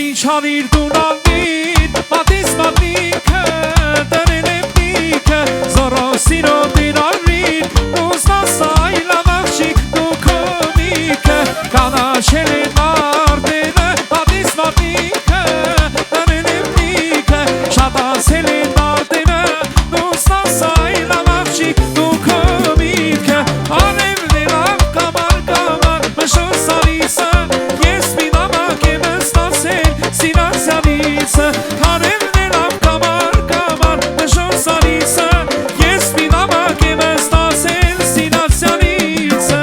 Չարիր դունալին, պատիս մատնիքը, դրել եմ նիքը, զորո սիրո դիրարին, ուզնասայ լավաղջիկ դու կոմիքը, կանաչել են մարդերը, պատիս մատնիքը, դրել եմ նիքը, շատացել են մարդերը, ուզնասայ լավաղջիկ դու կոմիքը, անեմ ներավ կամար կամար, մշոն սարիսը, ես մի նամակ եմ ստացել, Սիրացյանիցը, հարև ներավ կամար կամար, նշոն սարիսը, ես մի նամակ եմ ստացել Սիրացյանիցը։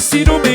Սիրում